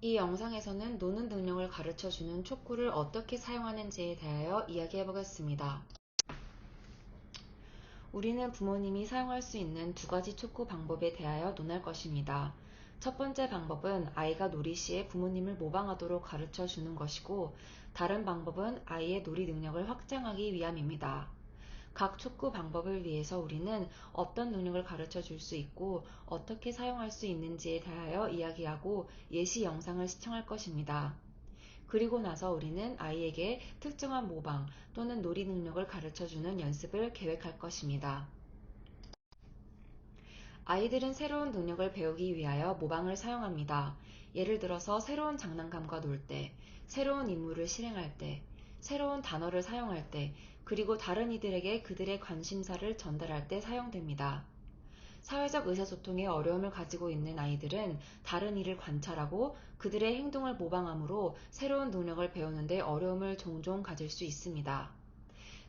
이 영상에서는 노는 능력을 가르쳐주는 촉구를 어떻게 사용하는지에 대하여 이야기해 보겠습니다. 우리는 부모님이 사용할 수 있는 두 가지 촉구 방법에 대하여 논할 것입니다. 첫 번째 방법은 아이가 놀이 시에 부모님을 모방하도록 가르쳐 주는 것이고, 다른 방법은 아이의 놀이 능력을 확장하기 위함입니다. 각 촉구 방법을 위해서 우리는 어떤 능력을 가르쳐 줄 수 있고 어떻게 사용할 수 있는지에 대하여 이야기하고 예시 영상을 시청할 것입니다. 그리고 나서 우리는 아이에게 특정한 모방 또는 놀이 능력을 가르쳐 주는 연습을 계획할 것입니다. 아이들은 새로운 능력을 배우기 위하여 모방을 사용합니다. 예를 들어서 새로운 장난감과 놀 때, 새로운 임무를 실행할 때, 새로운 단어를 사용할 때, 그리고 다른 이들에게 그들의 관심사를 전달할 때 사용됩니다. 사회적 의사소통에 어려움을 가지고 있는 아이들은 다른 이를 관찰하고 그들의 행동을 모방함으로 새로운 능력을 배우는 데 어려움을 종종 가질 수 있습니다.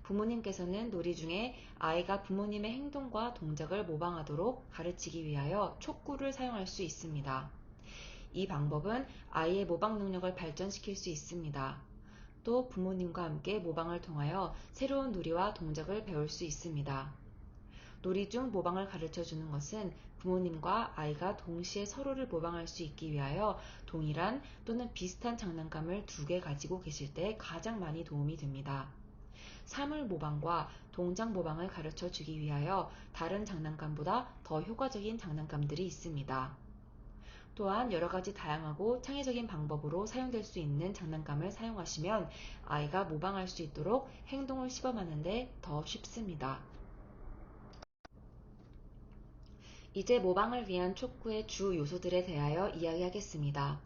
부모님께서는 놀이 중에 아이가 부모님의 행동과 동작을 모방하도록 가르치기 위하여 촉구를 사용할 수 있습니다. 이 방법은 아이의 모방 능력을 발전시킬 수 있습니다. 또 부모님과 함께 모방을 통하여 새로운 놀이와 동작을 배울 수 있습니다. 놀이 중 모방을 가르쳐 주는 것은 부모님과 아이가 동시에 서로를 모방할 수 있기 위하여 동일한 또는 비슷한 장난감을 두 개 가지고 계실 때 가장 많이 도움이 됩니다. 사물 모방과 동작 모방을 가르쳐 주기 위하여 다른 장난감보다 더 효과적인 장난감들이 있습니다. 또한 여러 가지 다양하고 창의적인 방법으로 사용될 수 있는 장난감을 사용하시면 아이가 모방할 수 있도록 행동을 시범하는 데 더 쉽습니다. 이제 모방을 위한 촉구의 주 요소들에 대하여 이야기하겠습니다.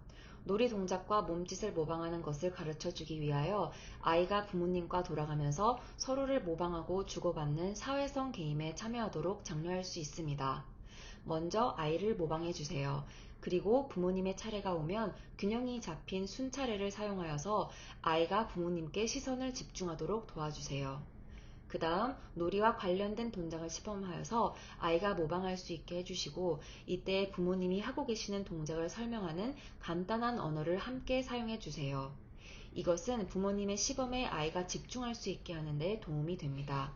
놀이 동작과 몸짓을 모방하는 것을 가르쳐 주기 위하여 아이가 부모님과 돌아가면서 서로를 모방하고 주고받는 사회성 게임에 참여하도록 장려할 수 있습니다. 먼저 아이를 모방해 주세요. 그리고 부모님의 차례가 오면 균형이 잡힌 순차례를 사용하여서 아이가 부모님께 시선을 집중하도록 도와주세요. 그 다음 놀이와 관련된 동작을 시범하여서 아이가 모방할 수 있게 해주시고, 이때 부모님이 하고 계시는 동작을 설명하는 간단한 언어를 함께 사용해 주세요. 이것은 부모님의 시범에 아이가 집중할 수 있게 하는 데 도움이 됩니다.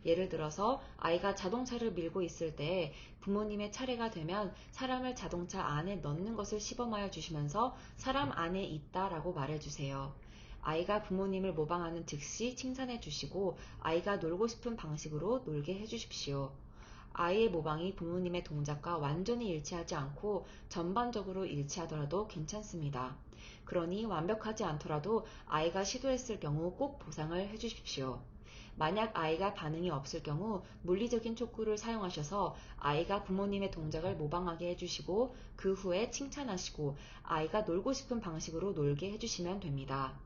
예를 들어서 아이가 자동차를 밀고 있을 때 부모님의 차례가 되면 사람을 자동차 안에 넣는 것을 시범하여 주시면서 사람 안에 있다 라고 말해 주세요. 아이가 부모님을 모방하는 즉시 칭찬해 주시고 아이가 놀고 싶은 방식으로 놀게 해 주십시오. 아이의 모방이 부모님의 동작과 완전히 일치하지 않고 전반적으로 일치하더라도 괜찮습니다. 그러니 완벽하지 않더라도 아이가 시도했을 경우 꼭 보상을 해 주십시오. 만약 아이가 반응이 없을 경우 물리적인 촉구를 사용하셔서 아이가 부모님의 동작을 모방하게 해주시고 그 후에 칭찬하시고 아이가 놀고 싶은 방식으로 놀게 해주시면 됩니다.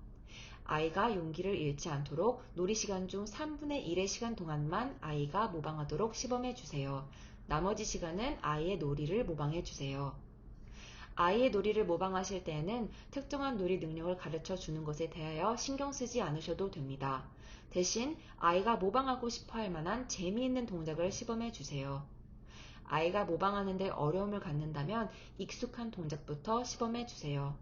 아이가 용기를 잃지 않도록 놀이 시간 중 3분의 1의 시간 동안만 아이가 모방하도록 시범해 주세요. 나머지 시간은 아이의 놀이를 모방해 주세요. 아이의 놀이를 모방하실 때에는 특정한 놀이 능력을 가르쳐 주는 것에 대하여 신경 쓰지 않으셔도 됩니다. 대신 아이가 모방하고 싶어 할 만한 재미있는 동작을 시범해 주세요. 아이가 모방하는 데 어려움을 갖는다면 익숙한 동작부터 시범해 주세요.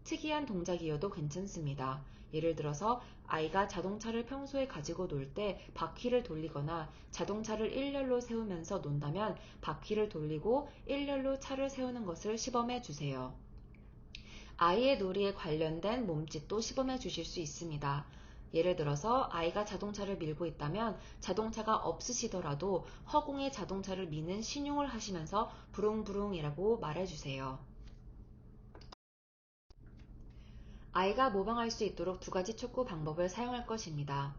특이한 동작이어도 괜찮습니다. 예를 들어서 아이가 자동차를 평소에 가지고 놀 때 바퀴를 돌리거나 자동차를 일렬로 세우면서 논다면 바퀴를 돌리고 일렬로 차를 세우는 것을 시범해 주세요. 아이의 놀이에 관련된 몸짓도 시범해 주실 수 있습니다. 예를 들어서 아이가 자동차를 밀고 있다면 자동차가 없으시더라도 허공에 자동차를 미는 신용을 하시면서 부릉부릉이라고 말해주세요. 아이가 모방할 수 있도록 두 가지 촉구 방법을 사용할 것입니다.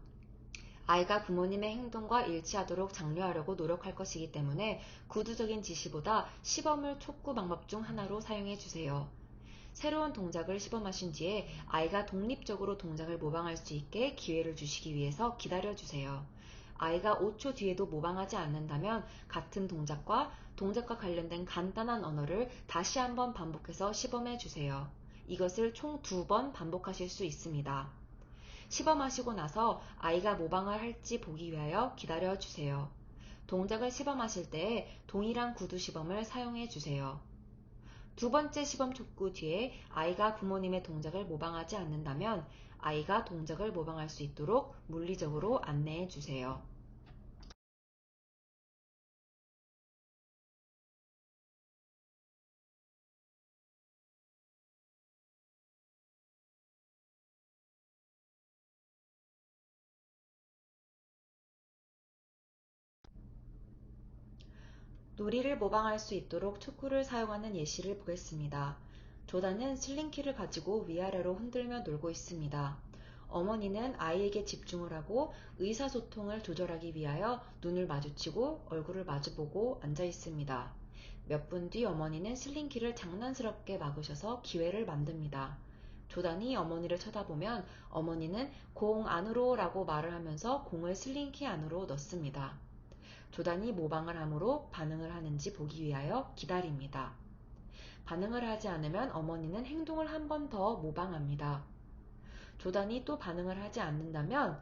아이가 부모님의 행동과 일치하도록 장려하려고 노력할 것이기 때문에 구두적인 지시보다 시범을 촉구 방법 중 하나로 사용해 주세요. 새로운 동작을 시범하신 뒤에 아이가 독립적으로 동작을 모방할 수 있게 기회를 주시기 위해서 기다려주세요. 아이가 5초 뒤에도 모방하지 않는다면 같은 동작과 관련된 간단한 언어를 다시 한번 반복해서 시범해 주세요. 이것을 총 2번 반복하실 수 있습니다. 시범하시고 나서 아이가 모방을 할지 보기 위하여 기다려 주세요. 동작을 시범하실 때 동일한 구두 시범을 사용해 주세요. 두 번째 시범 촉구 뒤에 아이가 부모님의 동작을 모방하지 않는다면 아이가 동작을 모방할 수 있도록 물리적으로 안내해 주세요. 놀이를 모방할 수 있도록 촉구를 사용하는 예시를 보겠습니다. 조단은 슬링키를 가지고 위아래로 흔들며 놀고 있습니다. 어머니는 아이에게 집중을 하고 의사소통을 조절하기 위하여 눈을 마주치고 얼굴을 마주보고 앉아 있습니다. 몇 분 뒤 어머니는 슬링키를 장난스럽게 막으셔서 기회를 만듭니다. 조단이 어머니를 쳐다보면 어머니는 공 안으로 라고 말을 하면서 공을 슬링키 안으로 넣습니다. 조단이 모방을 하므로 반응을 하는지 보기 위하여 기다립니다. 반응을 하지 않으면 어머니는 행동을 한 번 더 모방합니다. 조단이 또 반응을 하지 않는다면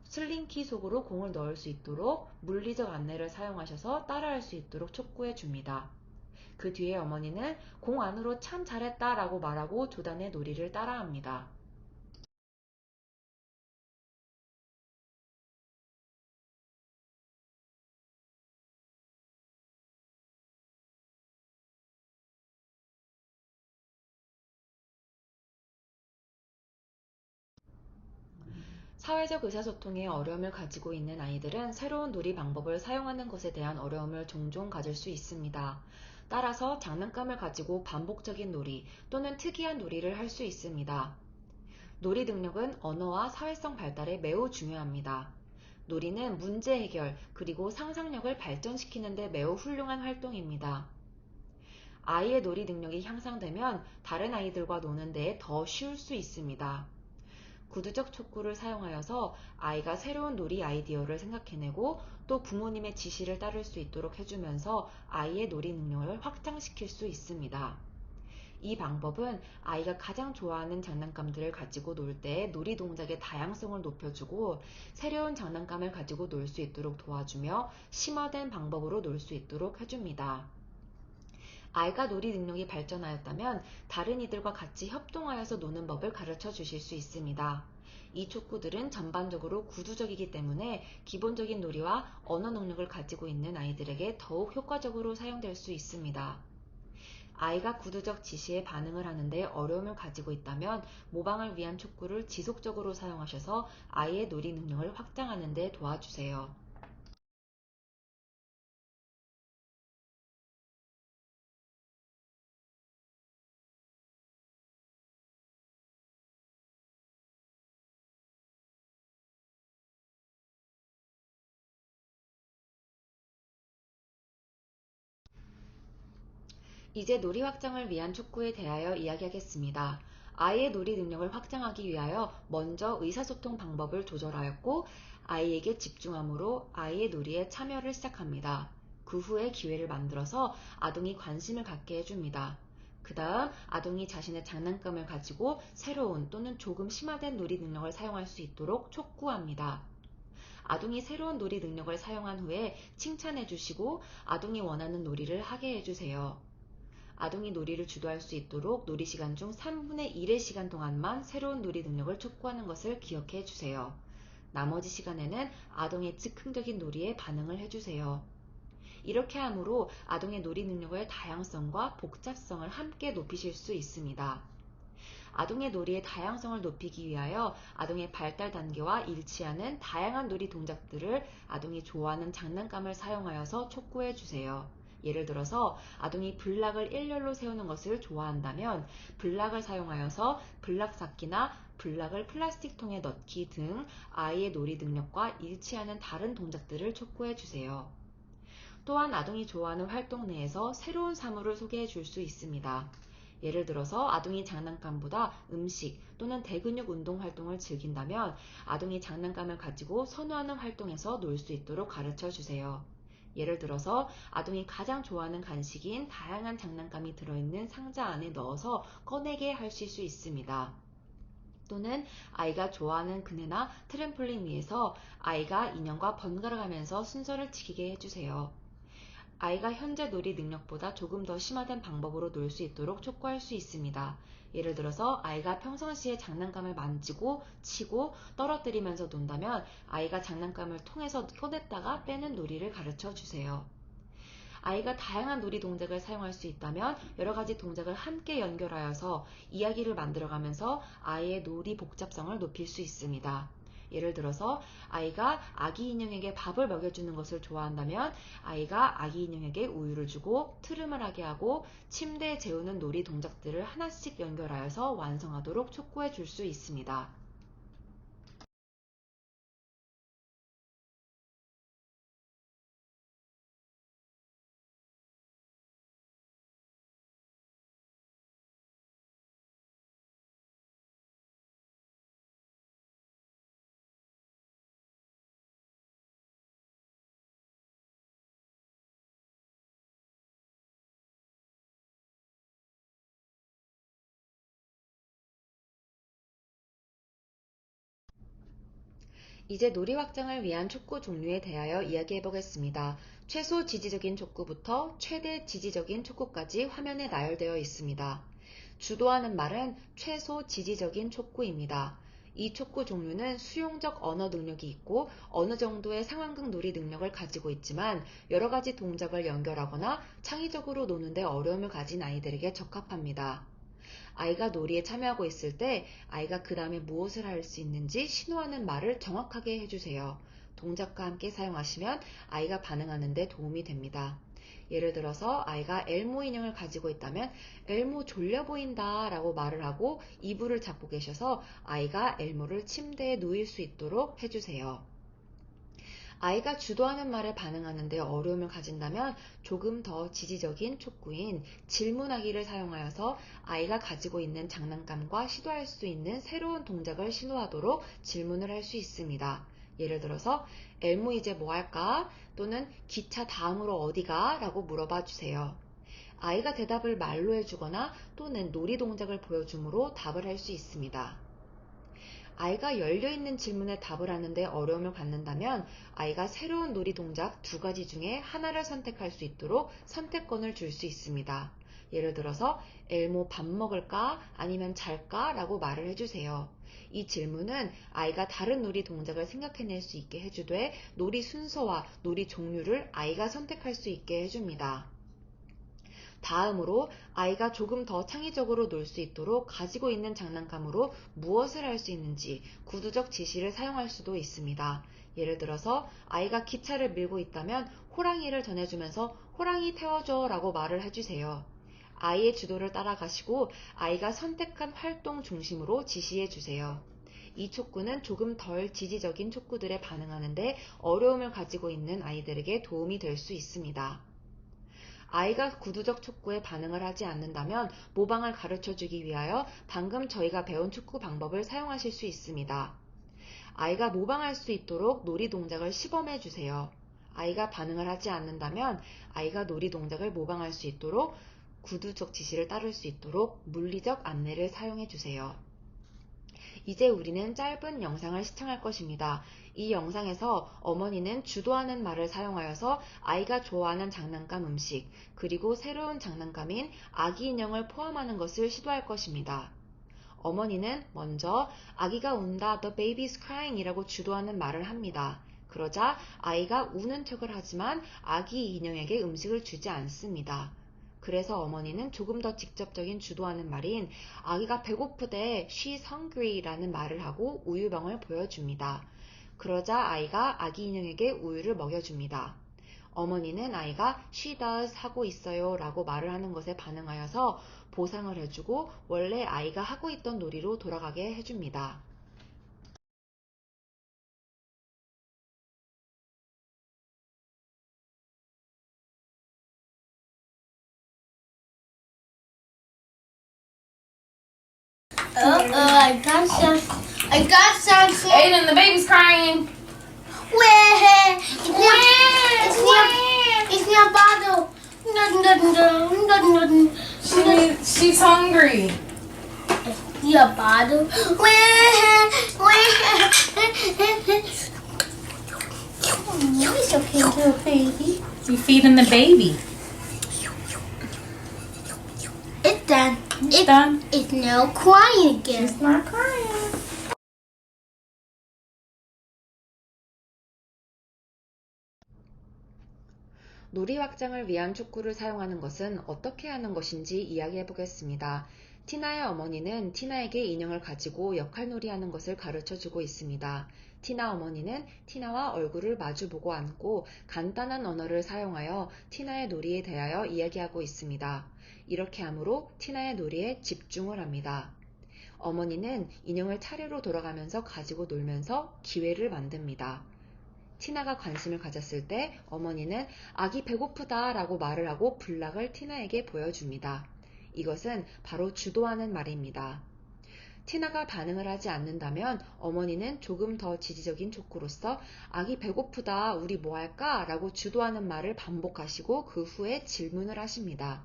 슬링키 속으로 공을 넣을 수 있도록 물리적 안내를 사용하셔서 따라할 수 있도록 촉구해 줍니다. 그 뒤에 어머니는 공 안으로 참 잘했다 라고 말하고 조단의 놀이를 따라합니다. 사회적 의사소통에 어려움을 가지고 있는 아이들은 새로운 놀이 방법을 사용하는 것에 대한 어려움을 종종 가질 수 있습니다. 따라서 장난감을 가지고 반복적인 놀이 또는 특이한 놀이를 할 수 있습니다. 놀이 능력은 언어와 사회성 발달에 매우 중요합니다. 놀이는 문제 해결 그리고 상상력을 발전시키는 데 매우 훌륭한 활동입니다. 아이의 놀이 능력이 향상되면 다른 아이들과 노는 데에 더 쉬울 수 있습니다. 구두적 촉구를 사용하여서 아이가 새로운 놀이 아이디어를 생각해내고 또 부모님의 지시를 따를 수 있도록 해주면서 아이의 놀이 능력을 확장시킬 수 있습니다. 이 방법은 아이가 가장 좋아하는 장난감들을 가지고 놀 때 놀이 동작의 다양성을 높여주고 새로운 장난감을 가지고 놀 수 있도록 도와주며 심화된 방법으로 놀 수 있도록 해줍니다. 아이가 놀이 능력이 발전하였다면 다른 이들과 같이 협동하여서 노는 법을 가르쳐 주실 수 있습니다. 이 촉구들은 전반적으로 구두적이기 때문에 기본적인 놀이와 언어 능력을 가지고 있는 아이들에게 더욱 효과적으로 사용될 수 있습니다. 아이가 구두적 지시에 반응을 하는데 어려움을 가지고 있다면 모방을 위한 촉구를 지속적으로 사용하셔서 아이의 놀이 능력을 확장하는 데 도와주세요. 이제 놀이 확장을 위한 촉구에 대하여 이야기하겠습니다. 아이의 놀이 능력을 확장하기 위하여 먼저 의사소통 방법을 조절하였고 아이에게 집중함으로 아이의 놀이에 참여를 시작합니다. 그 후에 기회를 만들어서 아동이 관심을 갖게 해줍니다. 그 다음 아동이 자신의 장난감을 가지고 새로운 또는 조금 심화된 놀이 능력을 사용할 수 있도록 촉구합니다. 아동이 새로운 놀이 능력을 사용한 후에 칭찬해 주시고 아동이 원하는 놀이를 하게 해주세요. 아동이 놀이를 주도할 수 있도록 놀이 시간 중 3분의 1의 시간 동안만 새로운 놀이 능력을 촉구하는 것을 기억해 주세요. 나머지 시간에는 아동의 즉흥적인 놀이에 반응을 해주세요. 이렇게 함으로 아동의 놀이 능력의 다양성과 복잡성을 함께 높이실 수 있습니다. 아동의 놀이의 다양성을 높이기 위하여 아동의 발달 단계와 일치하는 다양한 놀이 동작들을 아동이 좋아하는 장난감을 사용하여서 촉구해 주세요. 예를 들어서 아동이 블락을 일렬로 세우는 것을 좋아한다면 블락을 사용하여서 블락 쌓기나 블락을 플라스틱 통에 넣기 등 아이의 놀이 능력과 일치하는 다른 동작들을 촉구해 주세요. 또한 아동이 좋아하는 활동 내에서 새로운 사물을 소개해 줄 수 있습니다. 예를 들어서 아동이 장난감보다 음식 또는 대근육 운동 활동을 즐긴다면 아동이 장난감을 가지고 선호하는 활동에서 놀 수 있도록 가르쳐 주세요. 예를 들어서 아동이 가장 좋아하는 간식인 다양한 장난감이 들어있는 상자 안에 넣어서 꺼내게 하실 수 있습니다. 또는 아이가 좋아하는 그네나 트램폴린 위에서 아이가 인형과 번갈아 가면서 순서를 지키게 해주세요. 아이가 현재 놀이 능력보다 조금 더 심화된 방법으로 놀 수 있도록 촉구할 수 있습니다. 예를 들어서 아이가 평상시에 장난감을 만지고 치고 떨어뜨리면서 논다면 아이가 장난감을 통해서 꺼냈다가 빼는 놀이를 가르쳐 주세요. 아이가 다양한 놀이 동작을 사용할 수 있다면 여러 가지 동작을 함께 연결하여서 이야기를 만들어가면서 아이의 놀이 복잡성을 높일 수 있습니다. 예를 들어서 아이가 아기 인형에게 밥을 먹여주는 것을 좋아한다면 아이가 아기 인형에게 우유를 주고 트름을 하게 하고 침대에 재우는 놀이 동작들을 하나씩 연결하여서 완성하도록 촉구해 줄 수 있습니다. 이제 놀이 확장을 위한 촉구 종류에 대하여 이야기해 보겠습니다. 최소 지지적인 촉구부터 최대 지지적인 촉구까지 화면에 나열되어 있습니다. 주도하는 말은 최소 지지적인 촉구입니다. 이 촉구 종류는 수용적 언어 능력이 있고 어느 정도의 상황극 놀이 능력을 가지고 있지만 여러 가지 동작을 연결하거나 창의적으로 노는데 어려움을 가진 아이들에게 적합합니다. 아이가 놀이에 참여하고 있을 때 아이가 그 다음에 무엇을 할 수 있는지 신호하는 말을 정확하게 해주세요. 동작과 함께 사용하시면 아이가 반응하는 데 도움이 됩니다. 예를 들어서 아이가 엘모 인형을 가지고 있다면 엘모 졸려 보인다 라고 말을 하고 이불을 잡고 계셔서 아이가 엘모를 침대에 누일 수 있도록 해주세요. 아이가 주도하는 말에 반응하는 데 어려움을 가진다면 조금 더 지지적인 촉구인 질문하기를 사용하여서 아이가 가지고 있는 장난감과 시도할 수 있는 새로운 동작을 신호하도록 질문을 할 수 있습니다. 예를 들어서 엘모 이제 뭐 할까? 또는 기차 다음으로 어디가? 라고 물어봐 주세요. 아이가 대답을 말로 해주거나 또는 놀이 동작을 보여줌으로 답을 할 수 있습니다. 아이가 열려있는 질문에 답을 하는데 어려움을 갖는다면 아이가 새로운 놀이 동작 두 가지 중에 하나를 선택할 수 있도록 선택권을 줄 수 있습니다. 예를 들어서 엘모 밥 먹을까? 아니면 잘까? 라고 말을 해주세요. 이 질문은 아이가 다른 놀이 동작을 생각해낼 수 있게 해주되 놀이 순서와 놀이 종류를 아이가 선택할 수 있게 해줍니다. 다음으로 아이가 조금 더 창의적으로 놀 수 있도록 가지고 있는 장난감으로 무엇을 할 수 있는지 구두적 지시를 사용할 수도 있습니다. 예를 들어서 아이가 기차를 밀고 있다면 호랑이를 전해주면서 호랑이 태워줘 라고 말을 해주세요. 아이의 주도를 따라가시고 아이가 선택한 활동 중심으로 지시해 주세요. 이 촉구는 조금 덜 지지적인 촉구들에 반응하는데 어려움을 가지고 있는 아이들에게 도움이 될 수 있습니다. 아이가 구두적 촉구에 반응을 하지 않는다면 모방을 가르쳐주기 위하여 방금 저희가 배운 촉구 방법을 사용하실 수 있습니다. 아이가 모방할 수 있도록 놀이 동작을 시범해 주세요. 아이가 반응을 하지 않는다면 아이가 놀이 동작을 모방할 수 있도록 구두적 지시를 따를 수 있도록 물리적 안내를 사용해 주세요. 이제 우리는 짧은 영상을 시청할 것입니다. 이 영상에서 어머니는 주도하는 말을 사용하여서 아이가 좋아하는 장난감 음식, 그리고 새로운 장난감인 아기 인형을 포함하는 것을 시도할 것입니다. 어머니는 먼저 아기가 운다, the baby's crying 이라고 주도하는 말을 합니다. 그러자 아이가 우는 척을 하지만 아기 인형에게 음식을 주지 않습니다. 그래서 어머니는 조금 더 직접적인 주도하는 말인 아기가 배고프대, she's hungry 라는 말을 하고 우유병을 보여줍니다. 그러자 아이가 아기 인형에게 우유를 먹여줍니다. 어머니는 아이가 she does 하고 있어요 라고 말을 하는 것에 반응하여서 보상을 해주고 원래 아이가 하고 있던 놀이로 돌아가게 해줍니다. I got some. I got something. Aiden, the baby's crying. Where? It's near bottle. She's hungry. Your bottle. Where? It's okay, little baby. You feeding the baby. It's done. It's done. It's now crying again. She's not crying. 놀이 확장을 위한 촉구를 사용하는 것은 어떻게 하는 것인지 이야기해 보겠습니다. 티나의 어머니는 티나에게 인형을 가지고 역할놀이하는 것을 가르쳐 주고 있습니다. 티나 어머니는 티나와 얼굴을 마주보고 앉고 간단한 언어를 사용하여 티나의 놀이에 대하여 이야기하고 있습니다. 이렇게 함으로 티나의 놀이에 집중을 합니다. 어머니는 인형을 차례로 돌아가면서 가지고 놀면서 기회를 만듭니다. 티나가 관심을 가졌을 때 어머니는 아기 배고프다 라고 말을 하고 블락을 티나에게 보여줍니다. 이것은 바로 주도하는 말입니다. 티나가 반응을 하지 않는다면 어머니는 조금 더 지지적인 촉구로서 아기 배고프다 우리 뭐 할까? 라고 주도하는 말을 반복하시고 그 후에 질문을 하십니다.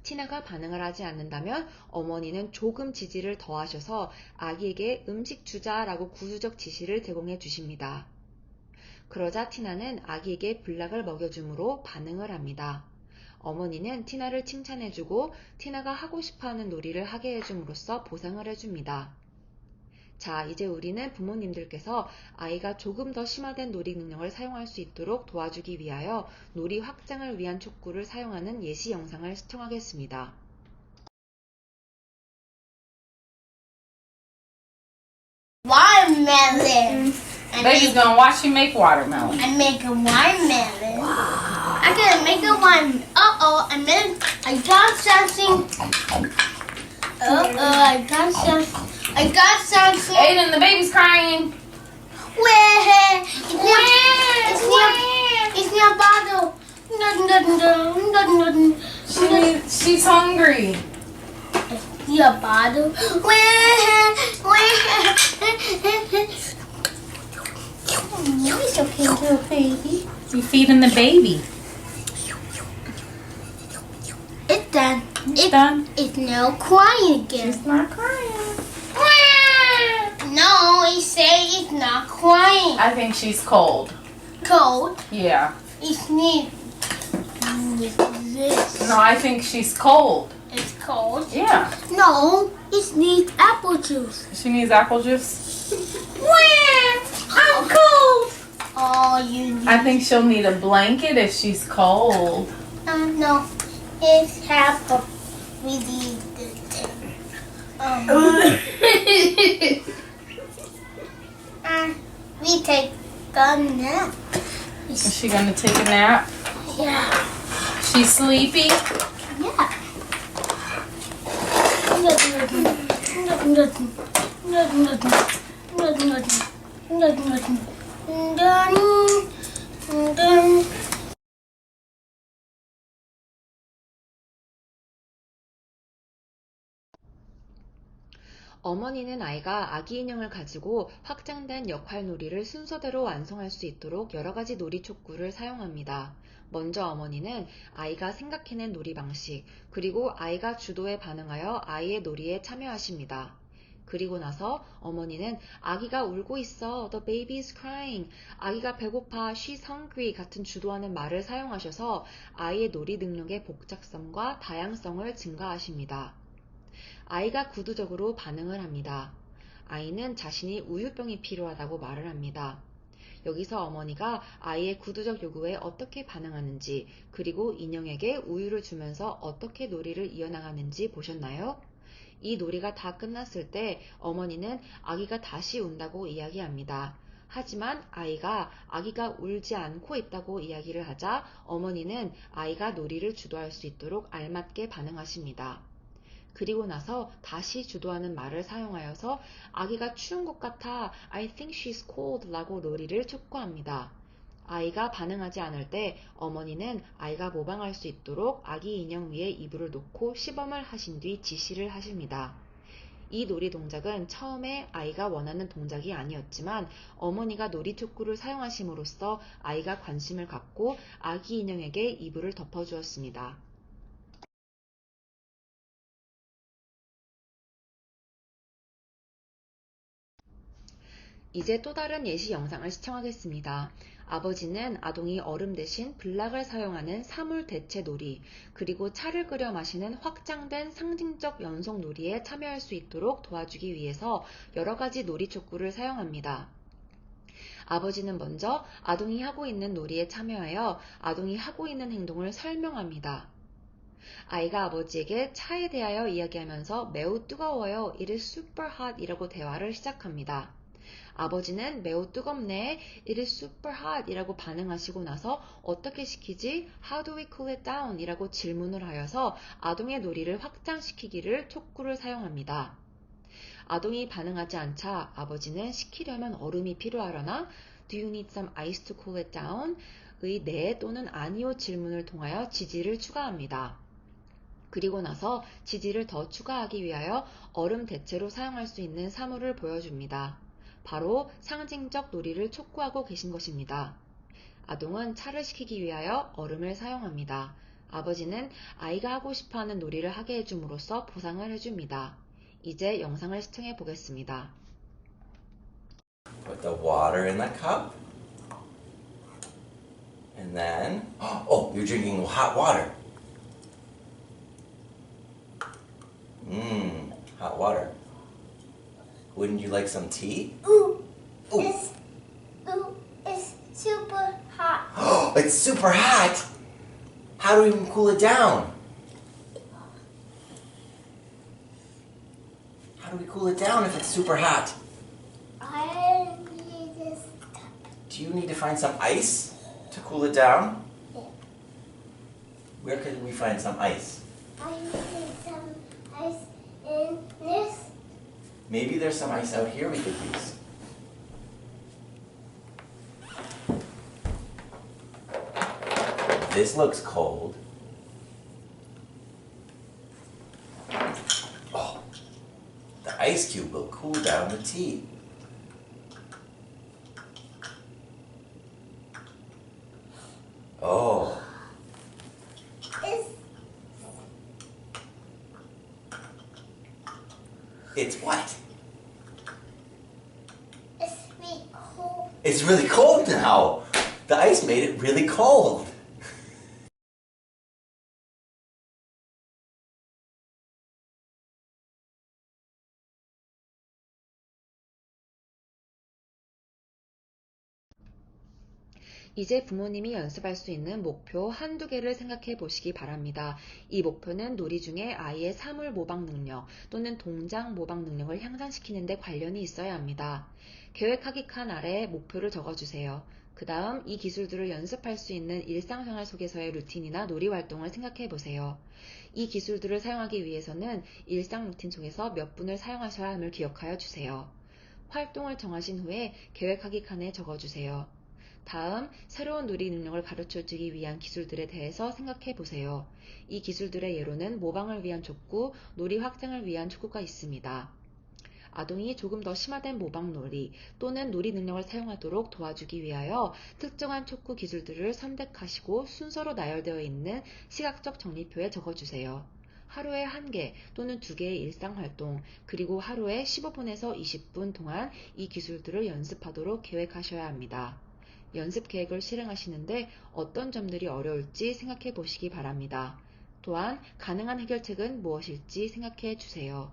티나가 반응을 하지 않는다면 어머니는 조금 지지를 더하셔서 아기에게 음식 주자라고 구두적 지시를 제공해 주십니다. 그러자 티나는 아기에게 블락을 먹여줌으로 반응을 합니다. 어머니는 티나를 칭찬해주고 티나가 하고 싶어하는 놀이를 하게 해줌으로써 보상을 해줍니다. 자, 이제 우리는 부모님들께서 아이가 조금 더 심화된 놀이 능력을 사용할 수 있도록 도와주기 위하여 놀이 확장을 위한 촉구를 사용하는 예시 영상을 시청하겠습니다. Watermelon. Baby's gonna watch you make watermelon. I make a watermelon. I gotta make a one. I got something. I got something. I got something. Aiden, the baby's crying. Where? It's near bottle. She's hungry. Your bottle. Where? It's okay, little baby. You feeding the baby. It's done. It's done. It's now crying again. She's not crying. No, it say it's not crying. I think she's cold. Cold. Yeah. It's neat. This. No, I think she's cold. It's cold. Yeah. No, it needs apple juice. She needs apple juice. I'm cold. Oh, you need. I think she'll need a blanket if she's cold. No, it's apple. We need the we take a nap. Is she gonna take a nap? Yeah. She's sleepy. Yeah. 어머니는 아이가 아기 인형을 가지고 확장된 역할놀이를 순서대로 완성할 수 있도록 여러 가지 놀이 촉구를 사용합니다. 먼저 어머니는 아이가 생각해낸 놀이 방식, 그리고 아이가 주도에 반응하여 아이의 놀이에 참여하십니다. 그리고 나서 어머니는 아기가 울고 있어, the baby is crying, 아기가 배고파, she's hungry 같은 주도하는 말을 사용하셔서 아이의 놀이 능력의 복잡성과 다양성을 증가하십니다. 아이가 구두적으로 반응을 합니다. 아이는 자신이 우유병이 필요하다고 말을 합니다. 여기서 어머니가 아이의 구두적 요구에 어떻게 반응하는지, 그리고 인형에게 우유를 주면서 어떻게 놀이를 이어나가는지 보셨나요? 이 놀이가 다 끝났을 때 어머니는 아기가 다시 운다고 이야기합니다. 하지만 아기가 울지 않고 있다고 이야기를 하자 어머니는 아이가 놀이를 주도할 수 있도록 알맞게 반응하십니다. 그리고 나서 다시 주도하는 말을 사용하여서 아기가 추운 것 같아, I think she's cold 라고 놀이를 촉구합니다. 아이가 반응하지 않을 때 어머니는 아이가 모방할 수 있도록 아기 인형 위에 이불을 놓고 시범을 하신 뒤 지시를 하십니다. 이 놀이 동작은 처음에 아이가 원하는 동작이 아니었지만 어머니가 놀이 촉구를 사용하심으로써 아이가 관심을 갖고 아기 인형에게 이불을 덮어주었습니다. 이제 또 다른 예시 영상을 시청하겠습니다. 아버지는 아동이 얼음 대신 블락을 사용하는 사물 대체 놀이, 그리고 차를 끓여 마시는 확장된 상징적 연속 놀이에 참여할 수 있도록 도와주기 위해서 여러 가지 놀이 촉구를 사용합니다. 아버지는 먼저 아동이 하고 있는 놀이에 참여하여 아동이 하고 있는 행동을 설명합니다. 아이가 아버지에게 차에 대하여 이야기하면서 매우 뜨거워요. It is super hot 이라고 대화를 시작합니다. 아버지는 매우 뜨겁네. It is super hot 이라고 반응하시고 나서 어떻게 식히지? How do we cool it down? 이라고 질문을 하여서 아동의 놀이를 확장시키기를 촉구를 사용합니다. 아동이 반응하지 않자 아버지는 식히려면 얼음이 필요하려나? Do you need some ice to cool it down? 의 네 또는 아니요 질문을 통하여 지지를 추가합니다. 그리고 나서 지지를 더 추가하기 위하여 얼음 대체로 사용할 수 있는 사물을 보여줍니다. 바로 상징적 놀이를 촉구하고 계신 것입니다. 아동은 차를 식히기 위하여 얼음을 사용합니다. 아버지는 아이가 하고 싶어하는 놀이를 하게 해줌으로써 보상을 해줍니다. 이제 영상을 시청해 보겠습니다. Put the water in the cup. And then, oh, you're drinking hot water. Hot water. Wouldn't you like some tea? Ooh, Ooh. it's super hot. Oh, it's super hot. How do we even cool it down? How do we cool it down if it's super hot? I need this cup. Do you need to find some ice to cool it down? Yeah. Where could we find some ice? I need some ice in this. Maybe there's some ice out here we could use. This looks cold. Oh, the ice cube will cool down the tea. Oh, it's what? It's really cold. It's really cold now. The ice made it really cold. 이제 부모님이 연습할 수 있는 목표 한두 개를 생각해 보시기 바랍니다. 이 목표는 놀이 중에 아이의 사물 모방 능력 또는 동작 모방 능력을 향상시키는 데 관련이 있어야 합니다. 계획하기 칸 아래에 목표를 적어주세요. 그 다음 이 기술들을 연습할 수 있는 일상생활 속에서의 루틴이나 놀이 활동을 생각해 보세요. 이 기술들을 사용하기 위해서는 일상 루틴 속에서 몇 분을 사용하셔야 함을 기억하여 주세요. 활동을 정하신 후에 계획하기 칸에 적어주세요. 다음, 새로운 놀이 능력을 가르쳐주기 위한 기술들에 대해서 생각해 보세요. 이 기술들의 예로는 모방을 위한 촉구, 놀이 확장을 위한 촉구가 있습니다. 아동이 조금 더 심화된 모방 놀이 또는 놀이 능력을 사용하도록 도와주기 위하여 특정한 촉구 기술들을 선택하시고 순서로 나열되어 있는 시각적 정리표에 적어주세요. 하루에 1개 또는 2개의 일상활동, 그리고 하루에 15분에서 20분 동안 이 기술들을 연습하도록 계획하셔야 합니다. 연습 계획을 실행하시는데 어떤 점들이 어려울지 생각해 보시기 바랍니다. 또한 가능한 해결책은 무엇일지 생각해 주세요.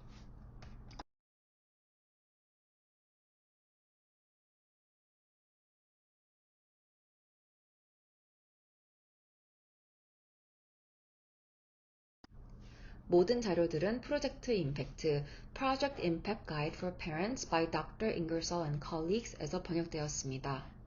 모든 자료들은 프로젝트 임팩트, Project Impact Guide for Parents by Dr. Ingersoll and Colleagues에서 번역되었습니다.